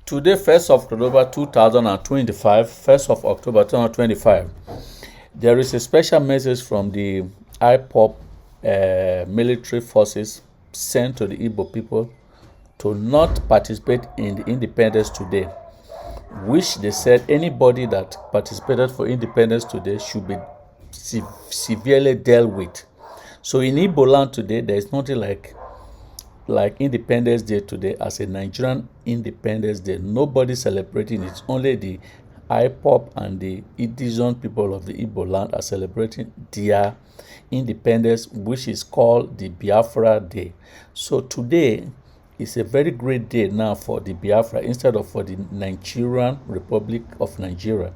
Today, 1st of October 2025, 1st of October 2025, there is a special message from the IPOP military forces sent to the Igbo people to not participate in the independence today, which they said anybody that participated for independence today should be severely dealt with. So in Igbo land today, there is nothing like Independence Day today as a Nigerian Independence Day. Nobody celebrating it. Only the IPOP and the indigenous people of the Igbo land are celebrating their independence, which is called the Biafra Day. So today is a very great day now for the Biafra instead of for the Nigerian Republic of Nigeria.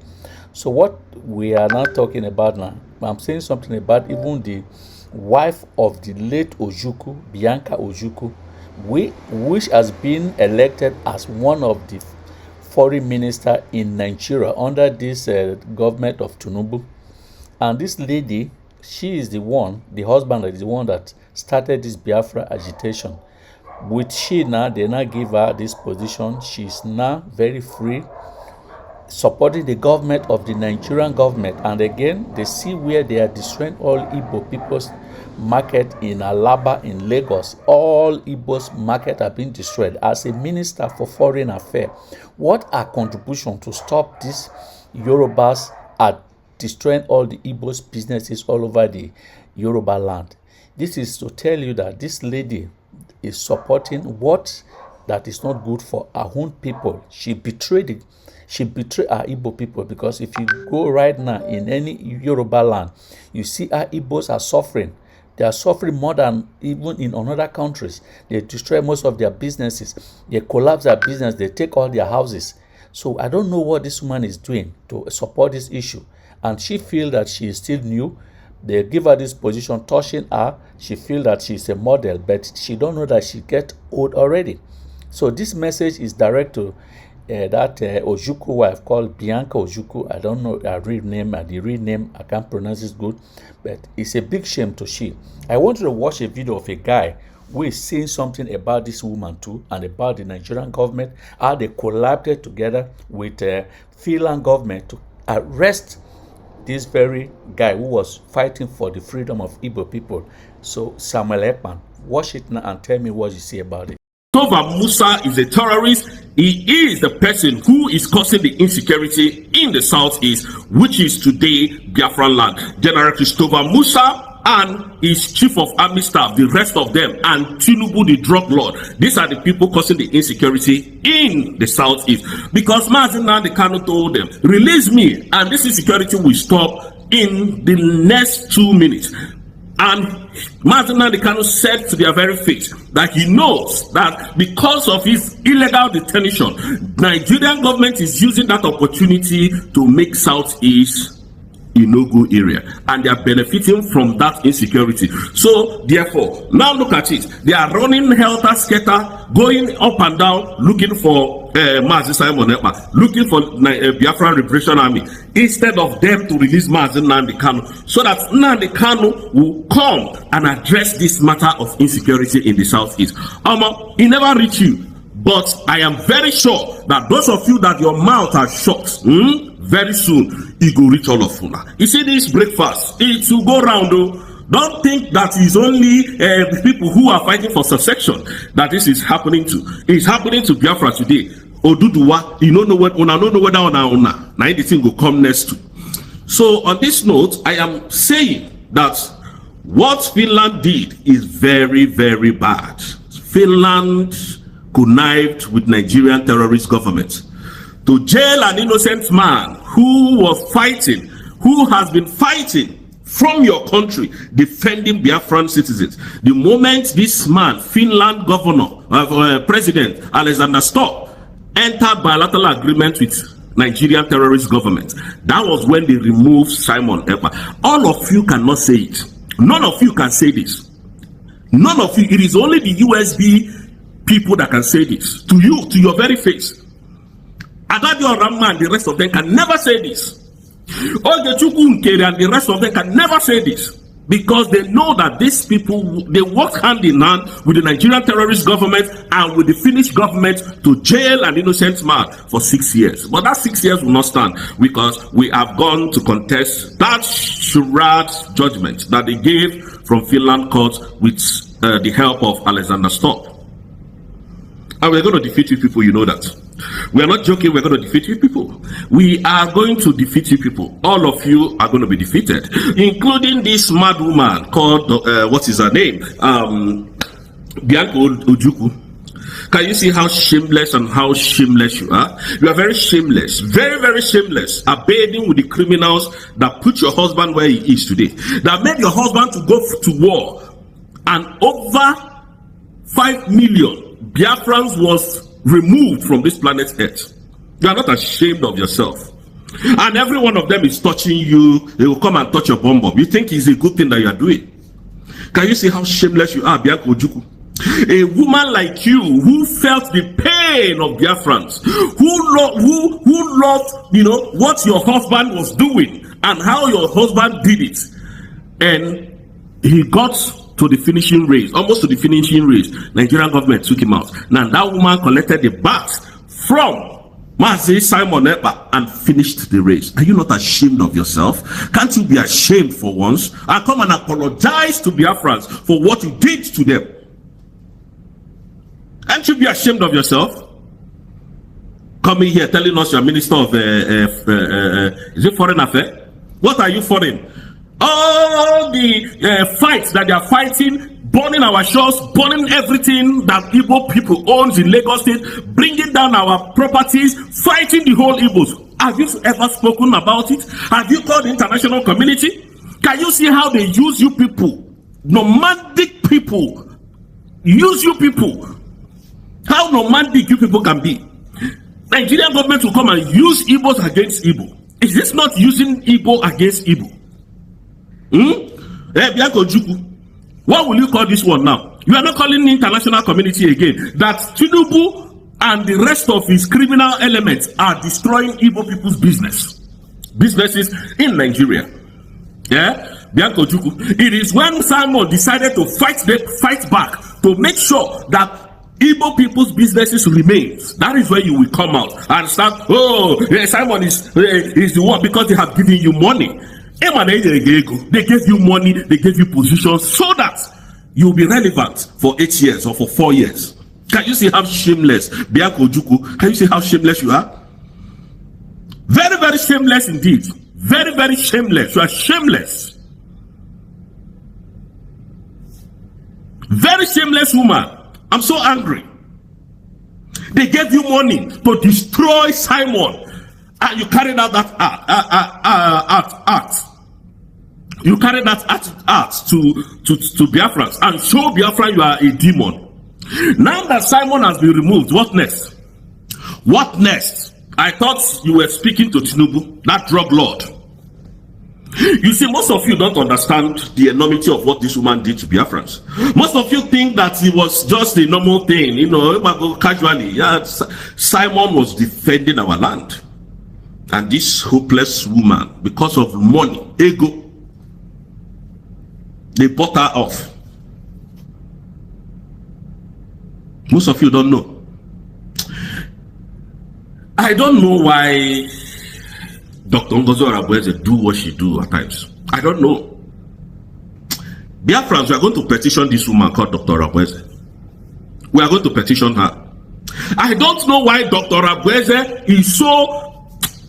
So what we are now talking about now, I'm saying something about even the wife of the late Ojukwu, Bianca Ojukwu, which has been elected as one of the foreign minister in Nigeria under this government of Tinubu. And this lady, she is the one, the husband is the one that started this Biafra agitation. With she now, they now give her this position. She's now very free, supporting the government of the Nigerian government. And again, they see where they are destroying all Igbo people's market in Alaba, in Lagos. All Igbo's market have been destroyed. As a minister for foreign affairs, what are contribution to stop these Yorubas at destroying all the Igbo's businesses all over the Yoruba land? This is to tell you that this lady is supporting what that is not good for our own people. She betrayed our Igbo people, because if you go right now in any Yoruba land, you see our Igbos are suffering. They are suffering more than even in other countries. They destroy most of their businesses. They collapse their business. They take all their houses. So I don't know what this woman is doing to support this issue. And she feels that she is still new. They give her this position, touching her. She feels that she is a model, but she don't know that she get old already. So this message is direct to that Ojukwu wife called Bianca Ojukwu. I don't know her real name, and the real name I can't pronounce it good, but it's a big shame to she. I want you to watch a video of a guy who is saying something about this woman too, and about the Nigerian government, how they collaborated together with the Finland government to arrest this very guy who was fighting for the freedom of Igbo people. So Samuel Ekman, watch it now and tell me what you see about it. Christopher Musa is a terrorist. He is the person who is causing the insecurity in the southeast, which is today Biafran land. General Christopher Musa and his chief of army staff, the rest of them, and Tinubu, the drug lord. These are the people causing the insecurity in the southeast. Because Mazi Nnamdi Kanu told them, release me and this insecurity will stop in the next 2 minutes. And Mazi Nnamdi Kanu said to their very face that he knows that because of his illegal detention, Nigerian government is using that opportunity to make Southeast a no-go area, and they are benefiting from that insecurity. So therefore, now look at it. They are running helter-skelter, going up and down, looking for Mazi Simon Ekpa, looking for Biafran Liberation Army, instead of them to release Mazi Nnamdi Kanu, so that Nnamdi Kanu will come and address this matter of insecurity in the southeast. He never reach you, but I am very sure that those of you that your mouth are shut, very soon it will reach all of you. You see this breakfast, it will go round though. Don't think that it's only people who are fighting for subsection that this is happening to. It's happening to Biafra today. Oduduwa, you don't know what una don't know whether una now the thing will come next to. So on this note, I am saying that what Finland did is very, very bad. Finland connived with Nigerian terrorist government to jail an innocent man who was fighting, who has been fighting from your country, defending Biafran citizens. The moment this man, Finland governor, President Alexander Stubb, entered bilateral agreement with Nigerian terrorist government, that was when they removed Simon Ekpa. All of you cannot say it. None of you can say this. None of you. It is only the USB people that can say this. To you, to your very face. Adadio Ramman and the rest of them can never say this. Ogechukwu Nkere and the rest of them can never say this. because they know that these people, they work hand in hand with the Nigerian terrorist government and with the Finnish government to jail an innocent man for 6 years. But that 6 years will not stand, because we have gone to contest that charade judgment that they gave from Finland court with the help of Alexander Stubb. And we're going to defeat you people, you know that. We are not joking, we're going to defeat you people. We are going to defeat you people. All of you are going to be defeated, including this mad woman called, what is her name? Bianca Ojukwu. Can you see how shameless and how shameless you are? You are very shameless, very, very shameless, abiding with the criminals that put your husband where he is today, that made your husband to go to war, and over 5 million Biafrans was removed from this planet Earth. You are not ashamed of yourself. And every one of them is touching you. They will come and touch your bum bum. You think it's a good thing that you are doing? Can you see how shameless you are, Bianca Ojukwu? A woman like you, who felt the pain of Biafrans, who loved, you know, what your husband was doing and how your husband did it, and he got to the finishing race, almost to the finishing race. Nigerian government took him out. Now that woman collected the bags from Mazi Simon Ekpa and finished the race. Are you not ashamed of yourself? Can't you be ashamed for once and come and apologize to Biafrans for what you did to them? Can't you be ashamed of yourself? Coming here telling us you're minister of is it foreign affairs? What are you foreign? All the fights that they are fighting, burning our shores, burning everything that Igbo people owns in Lagos State, bringing down our properties, fighting the whole Igbos. Have you ever spoken about it? Have you called the international community? Can you see how they use you people, nomadic people, use you people? How nomadic you people can be? Nigerian government will come and use Igbos against Igbo. Is this not using Igbo against Igbo? Bianca Ojukwu, what will you call this one now? You are not calling the international community again. That Tinubu and the rest of his criminal elements are destroying Igbo people's businesses in Nigeria. Yeah, Bianca Ojukwu. It is when Simon decided to fight back to make sure that Igbo people's businesses remains. That is where you will come out and start. Oh, yeah, Simon is the one, because they have given you money. They gave you money, they gave you positions so that you'll be relevant for 8 years or for 4 years. Can you see how shameless, Bianca Ojukwu? Can you see how shameless you are? Very, very shameless indeed. Very, very shameless. You are shameless. Very shameless woman. I'm so angry. They gave you money to destroy Simon, and you carried out that act. You carried that act to Biafrans and show Biafra you are a demon. Now that Simon has been removed, what next? What next? I thought you were speaking to Tinubu, that drug lord. You see, most of you don't understand the enormity of what this woman did to Biafrans. Most of you think that it was just a normal thing, you know, casually. Yeah, Simon was defending our land. And this hopeless woman, because of money, ego, they bought her off. Most of you don't know. I don't know why Dr. Ngozi Arabueze do what she do at times. I don't know. Biafrans, we are going to petition this woman called Dr. Arabueze. We are going to petition her. I don't know why Dr. Arabueze is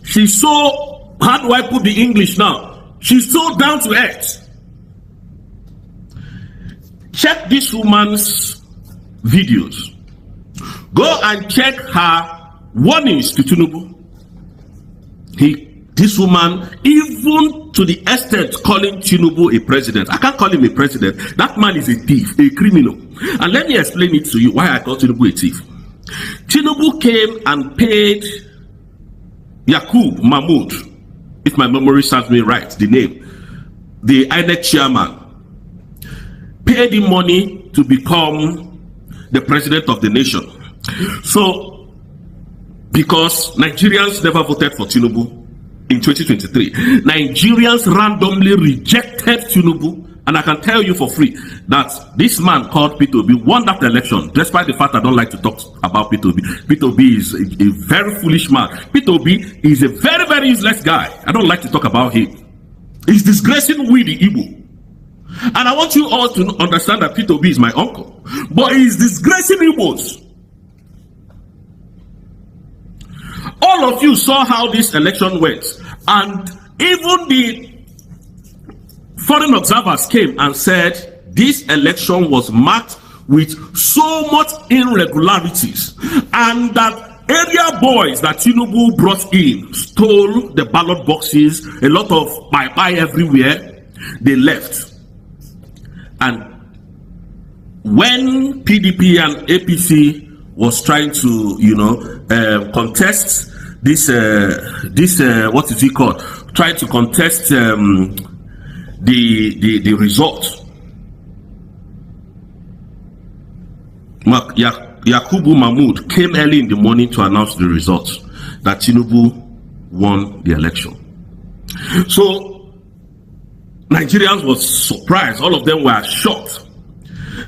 she's so, how do I put the English now? She's so down to earth. Check this woman's videos. Go and check her warnings to Tinubu. This woman, even to the extent calling Tinubu a president. I can't call him a president. That man is a thief, a criminal. And let me explain it to you why I call Tinubu a thief. Tinubu came and paid Yakub Mahmoud, if my memory serves me right, the name, the INEC chairman, paid him money to become the president of the nation. So, because Nigerians never voted for Tinubu in 2023, Nigerians randomly rejected Tinubu And I can tell you for free that this man called P2B won that election, despite the fact I don't like to talk about P2B. P2B is a very foolish man. P2B is a very, very useless guy. I don't like to talk about him. He's disgracing we the Igbo. And I want you all to understand that P2B is my uncle. But he's disgracing Igbos. All of you saw how this election went. And even the foreign observers came and said this election was marked with so much irregularities, and that area boys that Tinubu brought in stole the ballot boxes, a lot of bye everywhere. They left. And when PDP and APC was trying to, contest this, what is it called? Trying to contest the result. Yakubu Mahmoud came early in the morning to announce the results that Tinubu won the election. So Nigerians were surprised. All of them were shocked.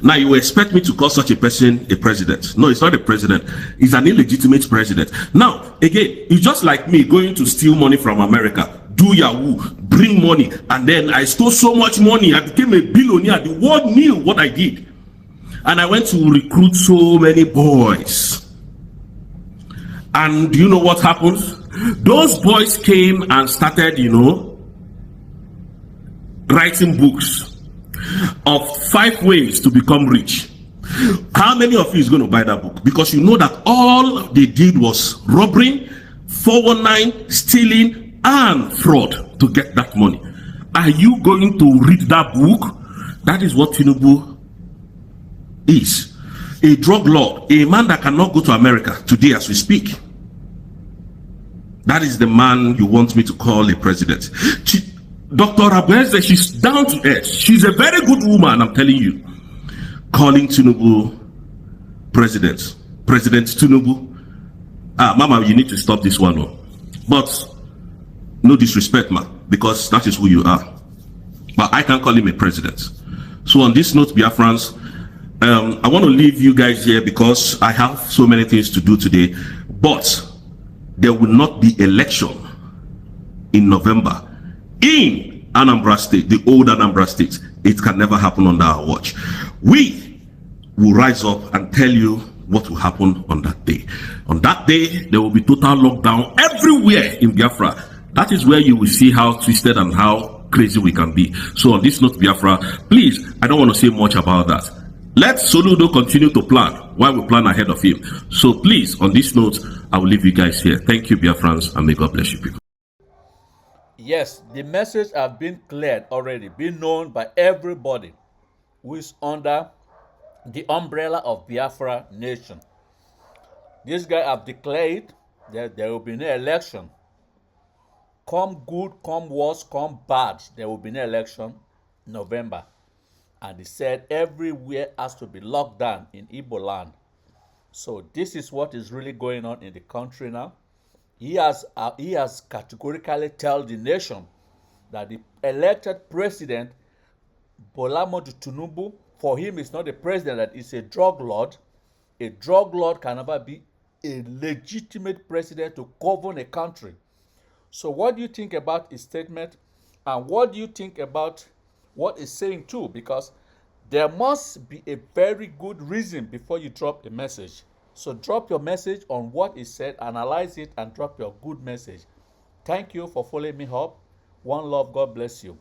Now you expect me to call such a person a president? No, it's not a president. He's an illegitimate president. Now, again, it's just like me going to steal money from America, do Yahoo, bring money, and then I stole so much money, I became a billionaire. The world knew what I did. And I went to recruit so many boys. And you know what happened? Those boys came and started, writing books of 5 ways to become rich. How many of you is going to buy that book? Because you know that all they did was robbery, 419, stealing, and fraud to get that money. Are you going to read that book? That is what Tinubu is. A drug lord, a man that cannot go to America today as we speak. That is the man you want me to call a president. Dr. Abweze, she's down to earth. She's a very good woman, I'm telling you. Calling Tinubu president. President Tinubu. Mama, you need to stop this one. Oh. But no disrespect, ma, because that is who you are. But I can't call him a president. So on this note, Biafrans, I want to leave you guys here because I have so many things to do today. But there will not be election in November in Anambra State, the old Anambra State. It can never happen under our watch. We will rise up and tell you what will happen on that day. On that day, there will be total lockdown everywhere in Biafra. That is where you will see how twisted and how crazy we can be. So on this note, Biafra, please, I don't want to say much about that. Let Soludo continue to plan while we plan ahead of him. So please, on this note, I will leave you guys here. Thank you, Biafrans, and may God bless you people. Yes, the message has been cleared already, been known by everybody who is under the umbrella of Biafra nation. This guy have declared that there will be no election. Come good, come worse, come bad, there will be no election November. And he said everywhere has to be locked down in Igbo land. So this is what is really going on in the country now. He has categorically told the nation that the elected president, Bola Ahmed Tinubu, for him is not a president, that is a drug lord. A drug lord can never be a legitimate president to govern a country. So what do you think about his statement? And what do you think about what he's saying too? Because there must be a very good reason before you drop a message. So drop your message on what he said, analyze it, and drop your good message. Thank you for following me up. One love. God bless you.